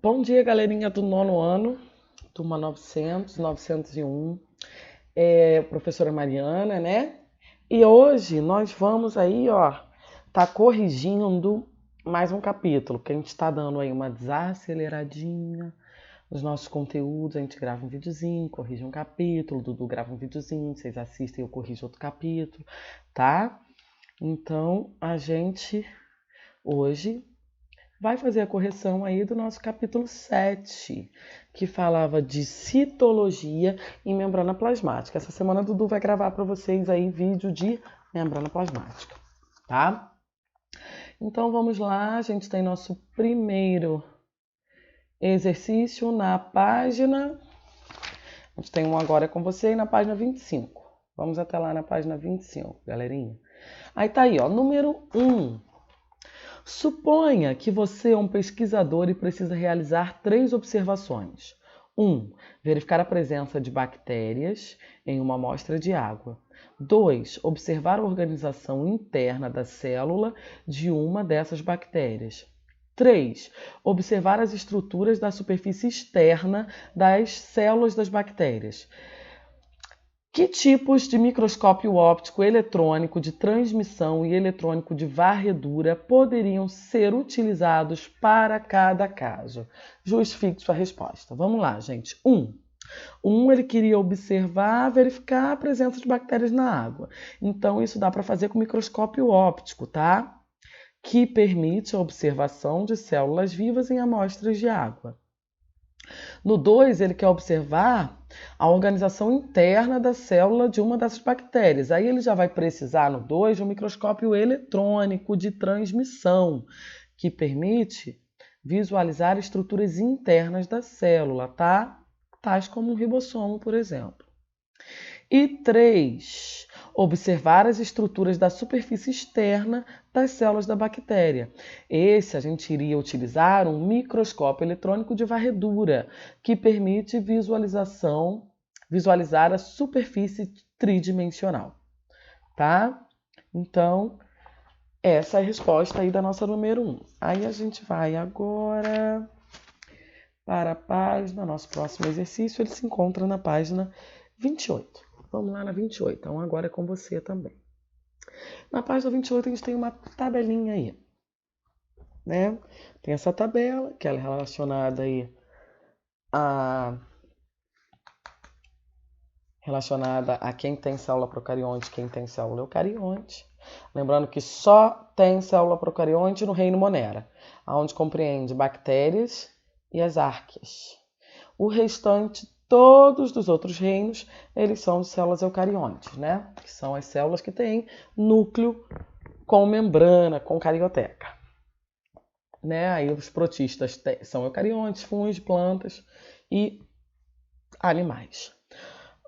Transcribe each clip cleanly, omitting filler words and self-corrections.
Bom dia, galerinha do nono ano, turma 900, 901, professora Mariana, né? E hoje nós vamos aí, tá corrigindo mais um capítulo, que a gente está dando aí uma desaceleradinha nos nossos conteúdos. A gente grava um videozinho, corrige um capítulo, o Dudu grava um videozinho, vocês assistem e eu corrijo outro capítulo, tá? Então, a gente hoje vai fazer a correção aí do nosso capítulo 7, que falava de citologia em membrana plasmática. Essa semana o Dudu vai gravar para vocês aí vídeo de membrana plasmática, tá? Então vamos lá, a gente tem nosso primeiro exercício na página... A gente tem um agora com você na página 25. Vamos até lá na página 25, galerinha. Aí tá aí, número 1. Suponha que você é um pesquisador e precisa realizar 3 observações. 1. Verificar a presença de bactérias em uma amostra de água. 2. Observar a organização interna da célula de uma dessas bactérias. 3. Observar as estruturas da superfície externa das células das bactérias. Que tipos de microscópio óptico eletrônico de transmissão e eletrônico de varredura poderiam ser utilizados para cada caso? Justifique sua resposta. Vamos lá, gente. 1. Ele queria verificar a presença de bactérias na água. Então, isso dá para fazer com microscópio óptico, tá? Que permite a observação de células vivas em amostras de água. No 2, ele quer observar a organização interna da célula de uma dessas bactérias. Aí ele já vai precisar, no 2, de um microscópio eletrônico de transmissão, que permite visualizar estruturas internas da célula, tá? Tais como um ribossomo, por exemplo. E 3, observar as estruturas da superfície externa das células da bactéria. Esse a gente iria utilizar um microscópio eletrônico de varredura, que permite visualizar a superfície tridimensional, tá? Então, essa é a resposta aí da nossa número 1. Aí a gente vai agora para a página, nosso próximo exercício, ele se encontra na página 28. Vamos lá na 28, então agora é com você também. Na página 28 a gente tem uma tabelinha aí, né? Tem essa tabela, que ela é relacionada aí a quem tem célula procarionte e quem tem célula eucarionte. Lembrando que só tem célula procarionte no reino Monera, onde compreende bactérias e as árqueas. O restante, todos dos outros reinos, eles são de células eucariontes, né? Que são as células que têm núcleo com membrana, com carioteca. Né? Aí os protistas são eucariontes, fungos, plantas e animais.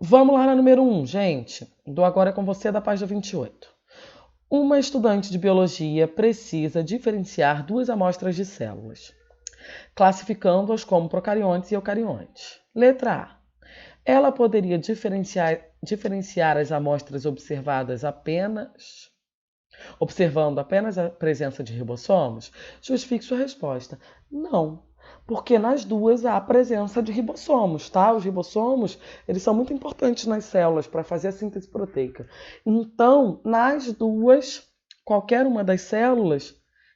Vamos lá na número 1, gente. Do Agora é com você, da página 28. Uma estudante de biologia precisa diferenciar 2 amostras de células, classificando-as como procariontes e eucariontes. Letra A. Ela poderia diferenciar as amostras observando apenas a presença de ribossomos? Justifique sua resposta. Não, porque nas duas há a presença de ribossomos, tá? Os ribossomos, eles são muito importantes nas células para fazer a síntese proteica. Então, nas duas, qualquer uma das células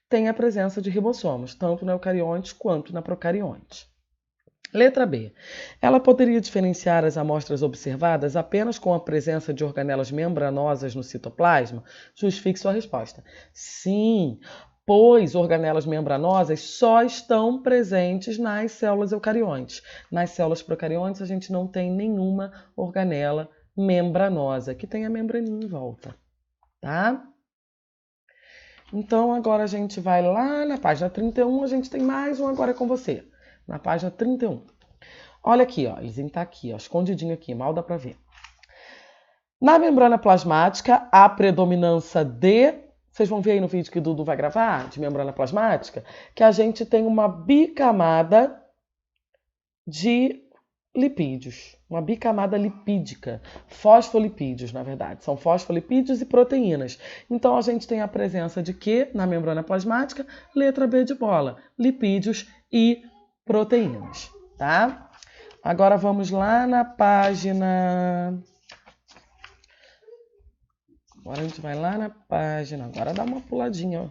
tem a presença de ribossomos, tanto na eucarionte quanto na procarionte. Letra B. Ela poderia diferenciar as amostras observadas apenas com a presença de organelas membranosas no citoplasma? Justifique sua resposta. Sim, pois organelas membranosas só estão presentes nas células eucariontes. Nas células procariontes a gente não tem nenhuma organela membranosa, que tem a membraninha em volta, tá? Então agora a gente vai lá na página 31, a gente tem mais um Agora com você. Na página 31. Olha aqui, ele está aqui, escondidinho aqui, mal dá para ver. Na membrana plasmática, a predominância de... Vocês vão ver aí no vídeo que o Dudu vai gravar, de membrana plasmática, que a gente tem uma bicamada de lipídios. Uma bicamada lipídica. Fosfolipídios, na verdade. São fosfolipídios e proteínas. Então, a gente tem a presença de quê na membrana plasmática? Letra B de bola. Lipídios e proteínas, tá? Agora vamos lá na página... Agora a gente vai lá na página... Agora dá uma puladinha, ó.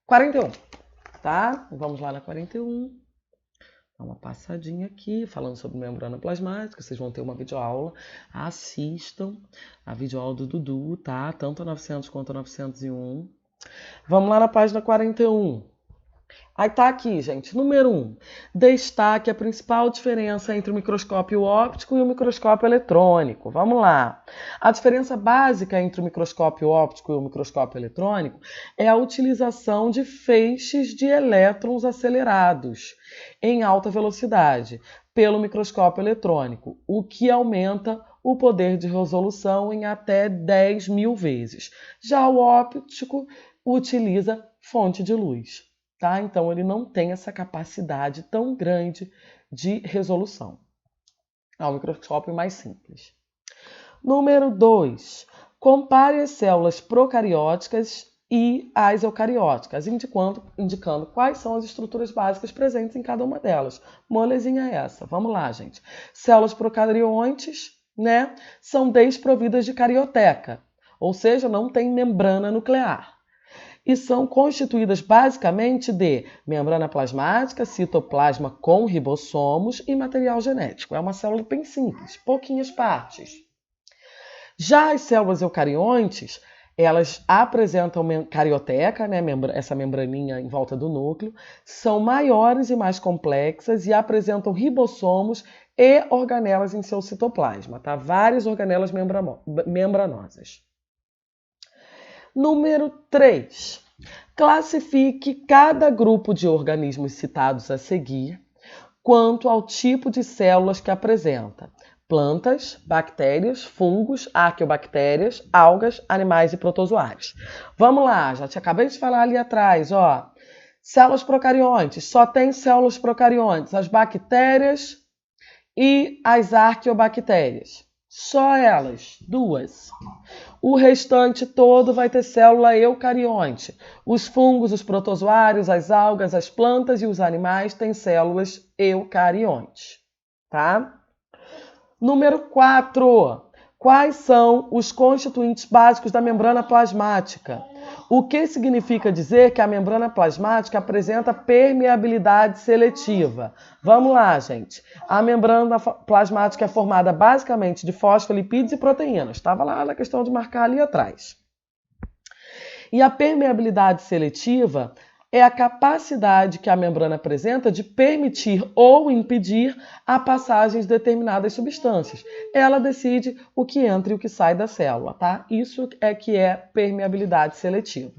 41, tá? Vamos lá na 41. Dá uma passadinha aqui, falando sobre membrana plasmática. Vocês vão ter uma videoaula. Assistam a videoaula do Dudu, tá? Tanto a 900 quanto a 901. Vamos lá na página 41. Aí tá aqui, gente. Número 1. Destaque a principal diferença entre o microscópio óptico e o microscópio eletrônico. Vamos lá. A diferença básica entre o microscópio óptico e o microscópio eletrônico é a utilização de feixes de elétrons acelerados em alta velocidade pelo microscópio eletrônico, o que aumenta o poder de resolução em até 10.000 vezes. Já o óptico utiliza fonte de luz. Tá? Então, ele não tem essa capacidade tão grande de resolução. É um microscópio mais simples. Número 2. Compare as células procarióticas e as eucarióticas, indicando quais são as estruturas básicas presentes em cada uma delas. Molezinha essa. Vamos lá, gente. Células procariontes, né, são desprovidas de carioteca, ou seja, não tem membrana nuclear. E são constituídas basicamente de membrana plasmática, citoplasma com ribossomos e material genético. É uma célula bem simples, pouquinhas partes. Já as células eucariontes, elas apresentam carioteca, né, essa membraninha em volta do núcleo, são maiores e mais complexas e apresentam ribossomos e organelas em seu citoplasma, tá? Várias organelas membranosas. Número 3. Classifique cada grupo de organismos citados a seguir quanto ao tipo de células que apresenta: plantas, bactérias, fungos, arqueobactérias, algas, animais e protozoários. Vamos lá, já te acabei de falar ali atrás, ó. Células procariontes, só tem células procariontes, as bactérias e as arqueobactérias. Só elas, 2. O restante todo vai ter célula eucarionte. Os fungos, os protozoários, as algas, as plantas e os animais têm células eucariontes, tá? Número 4. Quais são os constituintes básicos da membrana plasmática? O que significa dizer que a membrana plasmática apresenta permeabilidade seletiva? Vamos lá, gente. A membrana plasmática é formada basicamente de fosfolipídios e proteínas. Estava lá na questão de marcar ali atrás. E a permeabilidade seletiva é a capacidade que a membrana apresenta de permitir ou impedir a passagem de determinadas substâncias. Ela decide o que entra e o que sai da célula, tá? Isso é que é permeabilidade seletiva.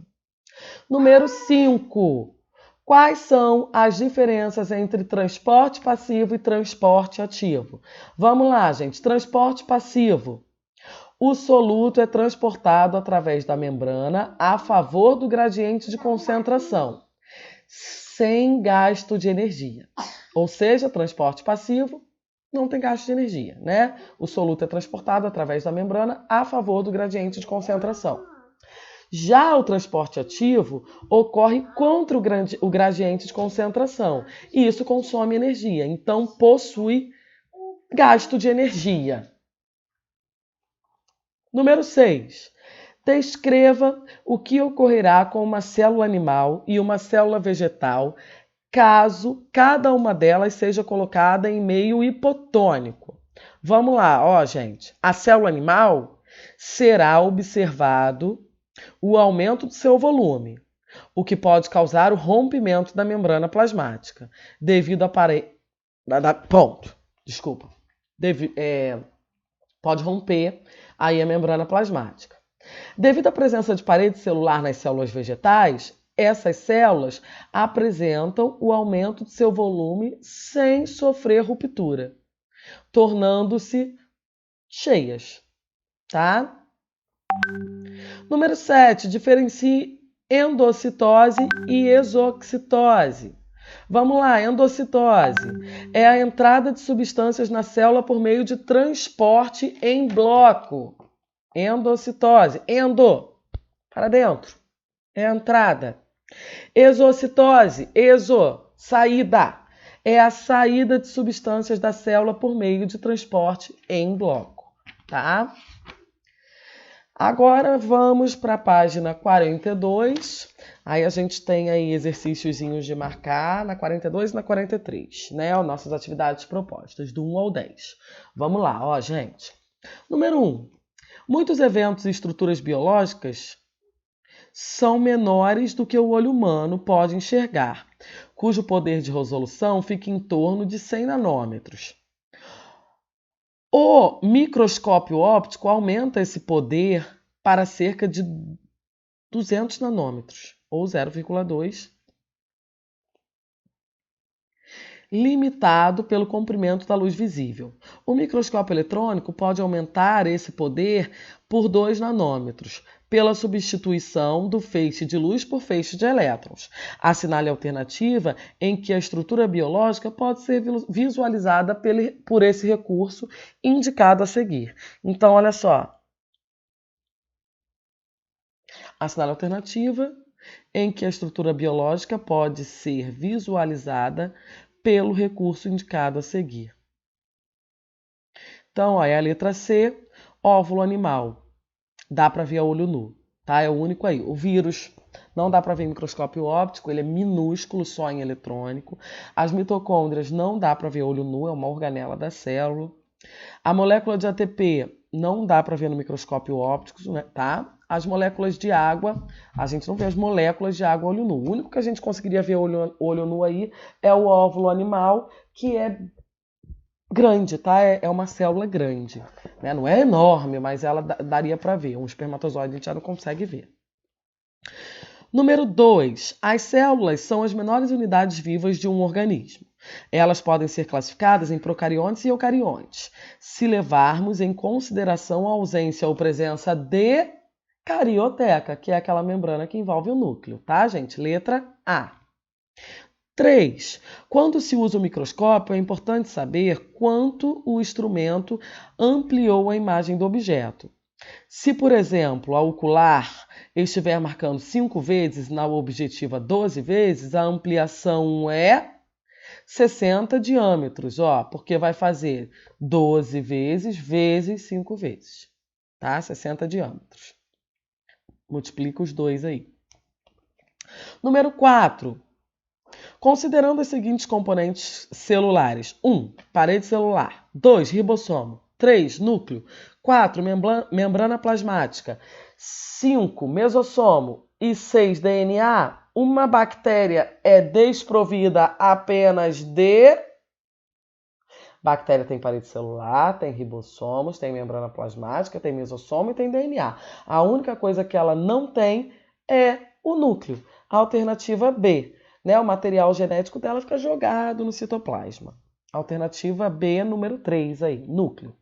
Número 5. Quais são as diferenças entre transporte passivo e transporte ativo? Vamos lá, gente. Transporte passivo. O soluto é transportado através da membrana a favor do gradiente de concentração, sem gasto de energia. Ou seja, transporte passivo não tem gasto de energia, né? O soluto é transportado através da membrana a favor do gradiente de concentração. Já o transporte ativo ocorre contra o gradiente de concentração e isso consome energia, então possui gasto de energia. Número 6. Descreva o que ocorrerá com uma célula animal e uma célula vegetal caso cada uma delas seja colocada em meio hipotônico. Vamos lá, ó, gente. A célula animal será observado o aumento do seu volume, o que pode causar o rompimento da membrana plasmática, devido a pode romper aí a membrana plasmática. Devido à presença de parede celular nas células vegetais, essas células apresentam o aumento de seu volume sem sofrer ruptura, tornando-se cheias, tá? Número 7. Diferencie endocitose e exocitose. Vamos lá, endocitose é a entrada de substâncias na célula por meio de transporte em bloco. Endocitose, para dentro, é a entrada. Exocitose, saída, é a saída de substâncias da célula por meio de transporte em bloco, tá? Agora vamos para a página 42. Aí a gente tem aí exercíciozinhos de marcar na 42 e na 43, né? As nossas atividades propostas, do 1 ao 10. Vamos lá, ó, gente. Número 1. Muitos eventos e estruturas biológicas são menores do que o olho humano pode enxergar, cujo poder de resolução fica em torno de 100 nanômetros. O microscópio óptico aumenta esse poder para cerca de 200 nanômetros, ou 0,2, limitado pelo comprimento da luz visível. O microscópio eletrônico pode aumentar esse poder por 2 nanômetros, pela substituição do feixe de luz por feixe de elétrons. Assinale a alternativa em que a estrutura biológica pode ser visualizada por esse recurso indicado a seguir. Então, olha só. Assinale a alternativa em que a estrutura biológica pode ser visualizada pelo recurso indicado a seguir. Então, ó, é a letra C, óvulo animal. Dá para ver a olho nu, tá? É o único aí. O vírus não dá para ver em microscópio óptico, ele é minúsculo, só em eletrônico. As mitocôndrias não dá para ver a olho nu, é uma organela da célula. A molécula de ATP não dá para ver no microscópio óptico, né, tá? As moléculas de água, a gente não vê as moléculas de água olho nu. O único que a gente conseguiria ver olho nu aí é o óvulo animal, que é grande, tá? É uma célula grande, né? Não é enorme, mas ela daria para ver. Um espermatozoide a gente já não consegue ver. Número 2. As células são as menores unidades vivas de um organismo. Elas podem ser classificadas em procariontes e eucariontes, se levarmos em consideração a ausência ou presença de carioteca, que é aquela membrana que envolve o núcleo, tá, gente? Letra A. 3. Quando se usa o microscópio, é importante saber quanto o instrumento ampliou a imagem do objeto. Se, por exemplo, a ocular estiver marcando 5 vezes, na objetiva 12 vezes, a ampliação é 60 diâmetros, ó, porque vai fazer 12 vezes 5 vezes, tá? 60 diâmetros. Multiplica os dois aí. Número 4. Considerando os seguintes componentes celulares: 1. Parede celular. 2. Ribossomo. 3. Núcleo. 4. Membrana plasmática. 5. Mesossomo. E 6. DNA. Uma bactéria é desprovida apenas de... Bactéria tem parede celular, tem ribossomos, tem membrana plasmática, tem mesossomo e tem DNA. A única coisa que ela não tem é o núcleo. Alternativa B. Né? O material genético dela fica jogado no citoplasma. Alternativa B, número 3 aí, núcleo.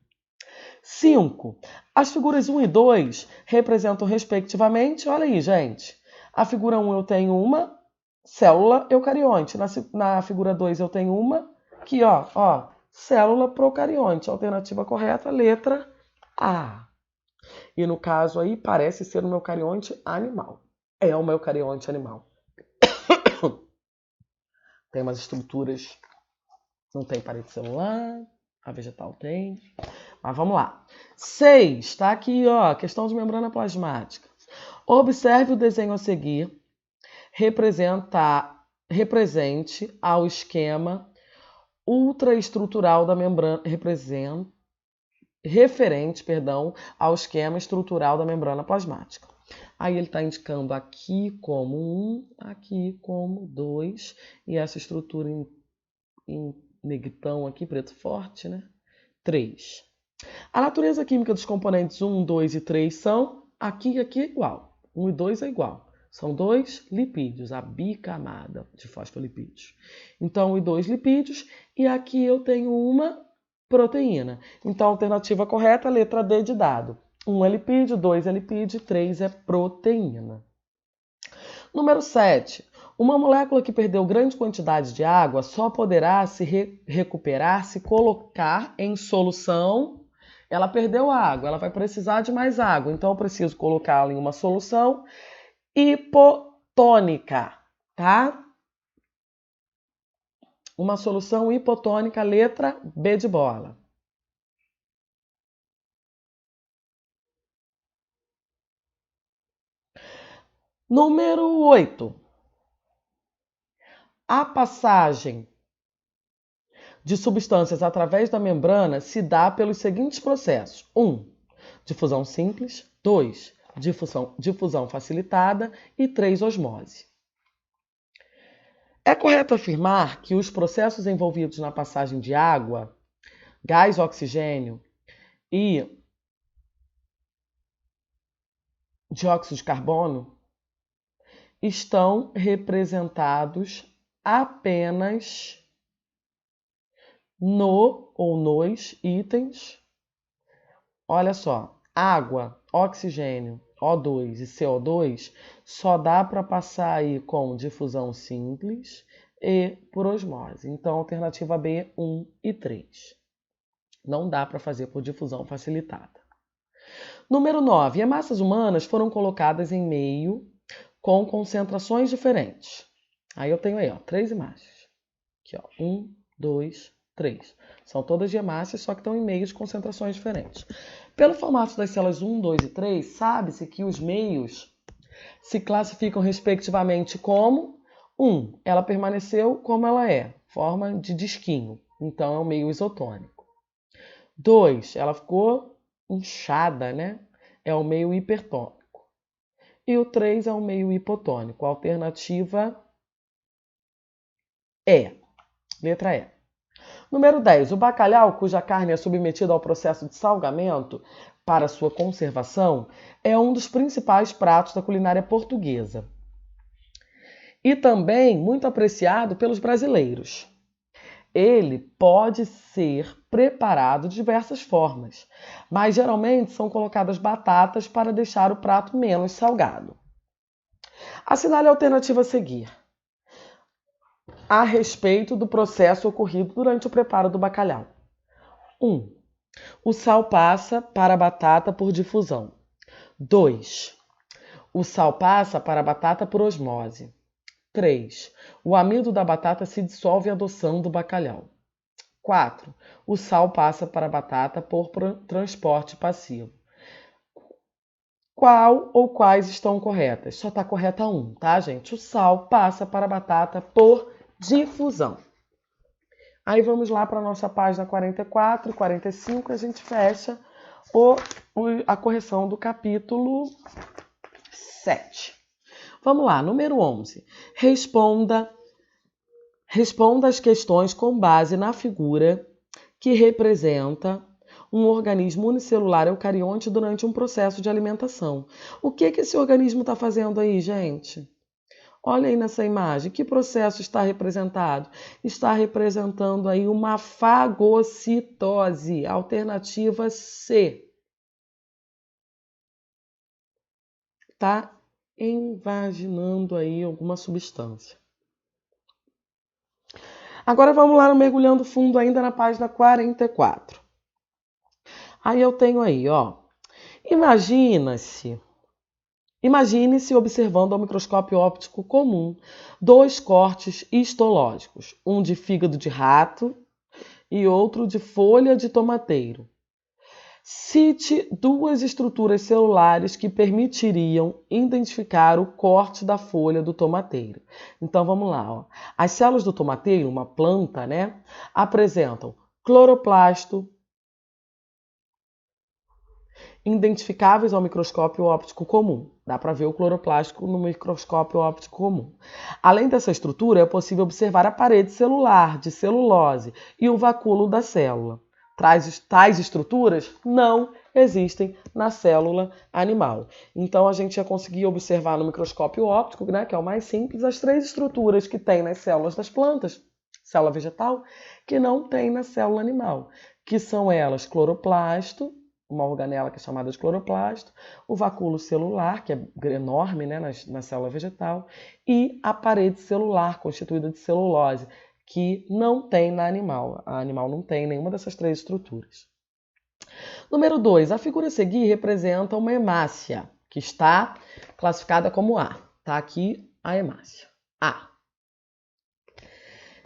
5. As figuras 1 e 2 representam respectivamente, olha aí, gente. A figura 1 eu tenho uma célula eucarionte. Na figura 2 eu tenho uma, aqui, ó, célula procarionte. Alternativa correta, letra A. E no caso aí, parece ser um eucarionte animal. É uma eucarionte animal. Tem umas estruturas, não tem parede celular, a vegetal tem. Mas vamos lá. 6, tá aqui, ó, questão de membrana plasmática. Observe o desenho a seguir. Represente ao esquema ultraestrutural da membrana, referente ao esquema estrutural da membrana plasmática. Aí ele está indicando aqui como 1, aqui como 2, e essa estrutura em negritão aqui, preto forte, né? 3. A natureza química dos componentes 1, 2 e 3 são aqui e aqui igual. 1 e 2 é igual. São 2 lipídios, a bicamada de fosfolipídios. Então, 1 e 2 lipídios, e aqui eu tenho uma proteína. Então, a alternativa correta, letra D de dado. 1 é lipídio, 2 é lipídio, 3 é proteína. Número 7. Uma molécula que perdeu grande quantidade de água só poderá se recuperar se colocar em solução. Ela perdeu água, ela vai precisar de mais água. Então, eu preciso colocá-la em uma solução hipotônica, tá? uma solução hipotônica, letra B de bola. Número 8. A passagem de substâncias através da membrana se dá pelos seguintes processos. 1. Difusão simples. 2. Difusão facilitada. E 3. Osmose. É correto afirmar que os processos envolvidos na passagem de água, gás oxigênio e dióxido de carbono estão representados apenas no ou nos itens. Olha só, água, oxigênio, O2 e CO2 só dá para passar aí com difusão simples e por osmose. Então, alternativa B, 1 e 3. Não dá para fazer por difusão facilitada. Número 9. Hemácias humanas foram colocadas em meio com concentrações diferentes. Aí eu tenho aí, ó, 3 imagens. Aqui, ó, 1, 2, 3. São todas de hemácias, só que estão em meios de concentrações diferentes. Pelo formato das células 1, 2 e 3, sabe-se que os meios se classificam respectivamente como 1. Ela permaneceu como ela é, forma de disquinho. Então é um meio isotônico. 2. Ela ficou inchada, né? É o meio hipertônico. E o 3 é o meio hipotônico. A alternativa E. Letra E. Número 10. O bacalhau, cuja carne é submetida ao processo de salgamento para sua conservação, é um dos principais pratos da culinária portuguesa. E também muito apreciado pelos brasileiros. Ele pode ser preparado de diversas formas, mas geralmente são colocadas batatas para deixar o prato menos salgado. Assinale a alternativa a seguir a respeito do processo ocorrido durante o preparo do bacalhau. 1. O sal passa para a batata por difusão. 2. O sal passa para a batata por osmose. 3. O amido da batata se dissolve adoçando o bacalhau. 4. O sal passa para a batata por transporte passivo. Qual ou quais estão corretas? Só está correta 1, tá, gente? O sal passa para a batata por difusão. Aí vamos lá para a nossa página 44, 45, a gente fecha a correção do capítulo 7. Vamos lá, número 11. Responda as questões com base na figura que representa um organismo unicelular eucarionte durante um processo de alimentação. O que esse organismo está fazendo aí, gente? Olha aí nessa imagem, que processo está representado? Está representando aí uma fagocitose, alternativa C. Está invaginando aí alguma substância. Agora vamos lá no mergulhando fundo ainda na página 44. Aí eu tenho aí, ó, Imagine-se observando ao microscópio óptico comum 2 cortes histológicos, um de fígado de rato e outro de folha de tomateiro. Cite 2 estruturas celulares que permitiriam identificar o corte da folha do tomateiro. Então vamos lá, ó. As células do tomateiro, uma planta, né, apresentam cloroplasto, identificáveis ao microscópio óptico comum. Dá para ver o cloroplástico no microscópio óptico comum. Além dessa estrutura, é possível observar a parede celular de celulose e o vacúolo da célula. Tais estruturas não existem na célula animal. Então, a gente já conseguia observar no microscópio óptico, né, que é o mais simples, as 3 estruturas que tem nas células das plantas, célula vegetal, que não tem na célula animal, que são elas cloroplasto, uma organela que é chamada de cloroplasto, o vacúolo celular, que é enorme, né, na célula vegetal, e a parede celular, constituída de celulose, que não tem na animal. A animal não tem nenhuma dessas 3 estruturas. Número 2. A figura a seguir representa uma hemácia, que está classificada como A. Está aqui a hemácia. A.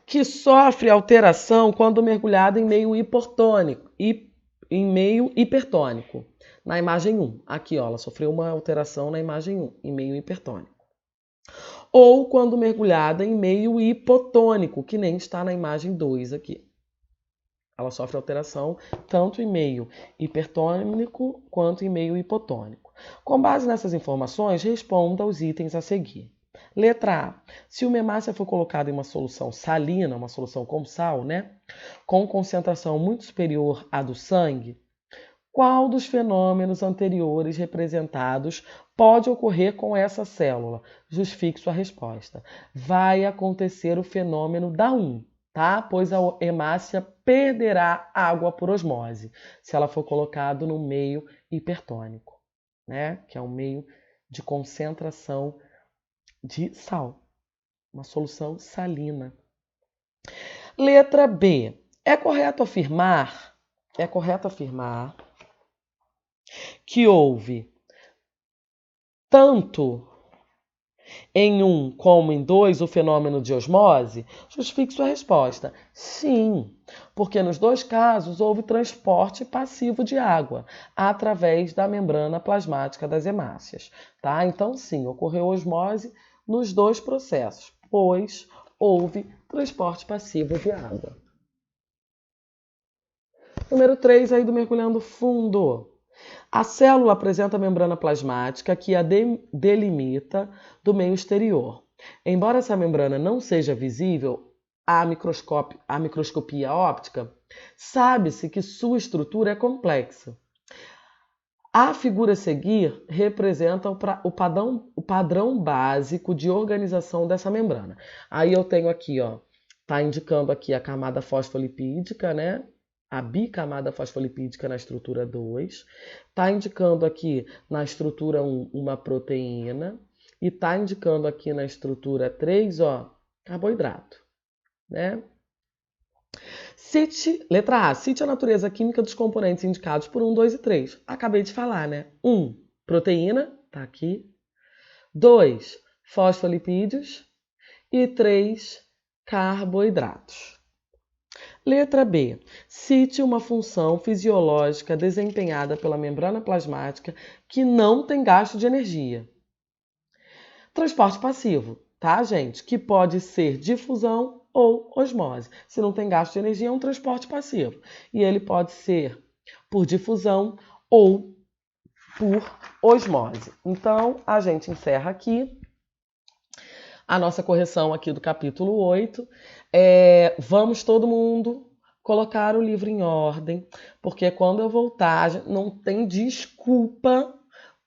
que sofre alteração quando mergulhada em meio hipertônico. Em meio hipertônico. Na imagem 1. Aqui, ó, ela sofreu uma alteração na imagem 1, em meio hipertônico. Ou quando mergulhada em meio hipotônico, que nem está na imagem 2 aqui. Ela sofre alteração tanto em meio hipertônico quanto em meio hipotônico. Com base nessas informações, responda aos itens a seguir. Letra A. Se uma hemácia for colocada em uma solução salina, uma solução com sal, né? Com concentração muito superior à do sangue, qual dos fenômenos anteriores representados pode ocorrer com essa célula? Justifique sua resposta. Vai acontecer o fenômeno da 1, tá? Pois a hemácia perderá água por osmose, se ela for colocada no meio hipertônico, né? Que é um meio de concentração de sal, uma solução salina. Letra B. É correto afirmar que houve tanto em 1 como em 2 o fenômeno de osmose? Justifique sua resposta. Sim, porque nos dois casos houve transporte passivo de água através da membrana plasmática das hemácias, tá? Então, sim, ocorreu osmose nos dois processos, pois houve transporte passivo de água. Número 3 aí do Mergulhando Fundo. A célula apresenta a membrana plasmática que a delimita do meio exterior. Embora essa membrana não seja visível à microscopia óptica, sabe-se que sua estrutura é complexa. A figura a seguir representa o padrão básico de organização dessa membrana. Aí eu tenho aqui, ó, tá indicando aqui a camada fosfolipídica, né? A bicamada fosfolipídica na estrutura 2, está indicando aqui na estrutura 1 uma proteína e está indicando aqui na estrutura 3, ó, carboidrato, né? Letra A, cite a natureza química dos componentes indicados por 1, 2 e 3. Acabei de falar, né? 1, proteína, tá aqui. 2, fosfolipídios. E 3, carboidratos. Letra B. Cite uma função fisiológica desempenhada pela membrana plasmática que não tem gasto de energia. Transporte passivo, tá, gente? Que pode ser difusão ou osmose. Se não tem gasto de energia, é um transporte passivo. E ele pode ser por difusão ou por osmose. Então, a gente encerra aqui a nossa correção aqui do capítulo 8. Vamos todo mundo colocar o livro em ordem, porque quando eu voltar, não tem desculpa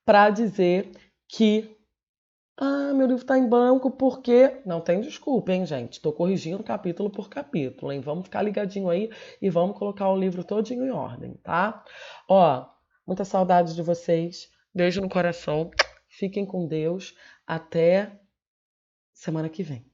para dizer que meu livro está em branco porque... Não tem desculpa, hein, gente? Estou corrigindo capítulo por capítulo, hein? Vamos ficar ligadinho aí e vamos colocar o livro todinho em ordem, tá? Ó, muita saudade de vocês. Beijo no coração. Fiquem com Deus. Até semana que vem.